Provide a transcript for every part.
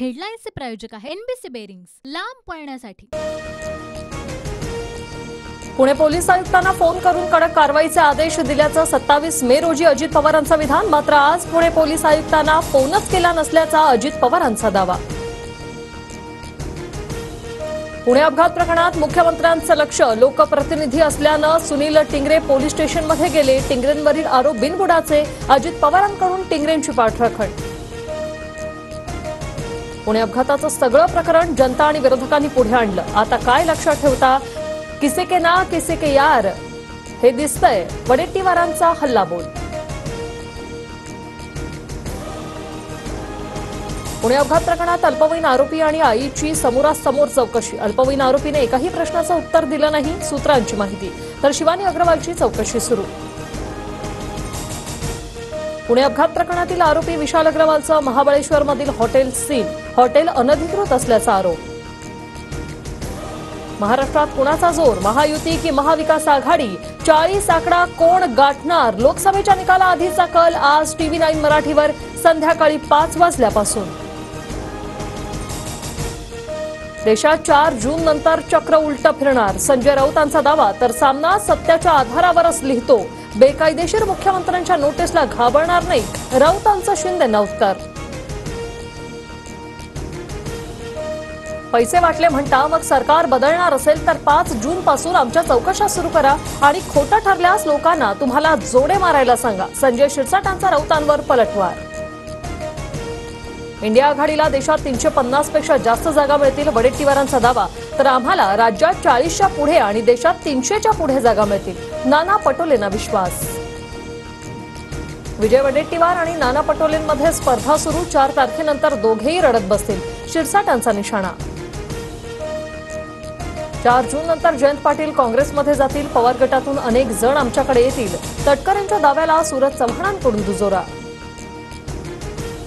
हेडलाईन्सचे प्रायोजक आहे NBC bearings, लांब पळण्यासाठी। पुणे पोलीस आयुक्तांना फोन करून कडक कारवाईचे आदेश दिल्याचं 27 मे रोजी अजित पवारांचं विधान। मात्र आज पुणे पोलीस आयुक्तांना फोनच केला नसल्याचा अजित पवारांचा दावा। पुणे अपघात प्रकरणात मुख्यमंत्र्यांचं लक्ष लोकप्रतिनिधी असल्यानं सुनील टिंगरे पोलीस स्टेशनमध्ये गेले। टिंगरेंवरील आरोप बिनबुडाचे, अजित पवारांकडून टिंगरेंची पाठराखण। पुणे अपघाताचं सगळं प्रकरण जनता आणि विरोधकांनी पुढे आणलं। आता काय लक्षात ठेवता? किसे के ना किसे के यार हे दिसतंय वडेट्टीवारांचा हल्लाबोल। पुणे अपघात प्रकरणात अल्पवयीन आरोपी आणि आईची समोरासमोर चौकशी। अल्पवयीन आरोपीने एकाही प्रश्नाचं उत्तर दिलं नाही, सूत्रांची माहिती। तर शिवानी अग्रवालची चौकशी सुरू। पुणे अपघात प्रकरणातील आरोपी विशाल अग्रवालचं महाबळेश्वरमधील हॉटेल सील हॉटेल अनधिकृत असल्याचा आरोप। महाराष्ट्रात कुणाचा जोर, महायुती की महाविकास आघाडी? 40 आकडा कोण गाठणार? लोकसभेच्या निकालाआधीचा कल आज TV9 मराठीवर संध्याकाळी 5 वाजल्यापासून। देशात 4 जून नंतर चक्र उलटं फिरणार, संजय राऊतांचा दावा। तर सामना सत्याच्या आधारावरच लिहितो, बेकायदेशीर मुख्यमंत्र्यांच्या नोटीसला घाबरणार नाही, राऊतांचं शिंदेंना उत्तर। पैसे वाटले म्हणता मग सरकार बदलणार असेल तर 5 जून पासून आमच्या चौकशा सुरू करा आणि खोटं ठरल्यास लोकांना तुम्हाला जोडे मारायला सांगा, संजय शिरसाटांचा राऊतांवर पलटवार। इंडिया आघाडीला देशात 350 पेक्षा जास्त जागा मिळतील, वडेट्टीवारांचा दावा। तर आम्हाला राज्यात 40च्या पुढे आणि देशात 300च्या पुढे जागा मिळतील, नाना पटोलेंना विश्वास। विजय वडेट्टीवार आणि नाना पटोलेंमध्ये स्पर्धा सुरू, 4 तारखेनंतर दोघेही रडत बसतील, शिरसाटांचा निशाणा। 4 जून नंतर जयंत पाटील काँग्रेसमध्ये जातील, पवार गटातून अनेक जण आमच्याकडे येतील, तटकरेंच्या दाव्याला सूरज चव्हाणांकडून दुजोरा।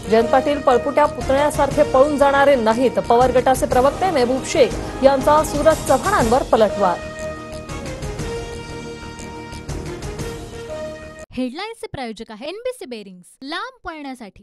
जयंत पाटील पळपुट्या पुतण्यासारखे पळून जाणारे नाहीत, पवार गटाचे प्रवक्ते मेहबूब शेख यांचा सूरज चव्हाणांवर पलटवार। हेडलाईन्सचे प्रायोजक आहे एनबीसी बेरिंग्स, लांब पळण्यासाठी।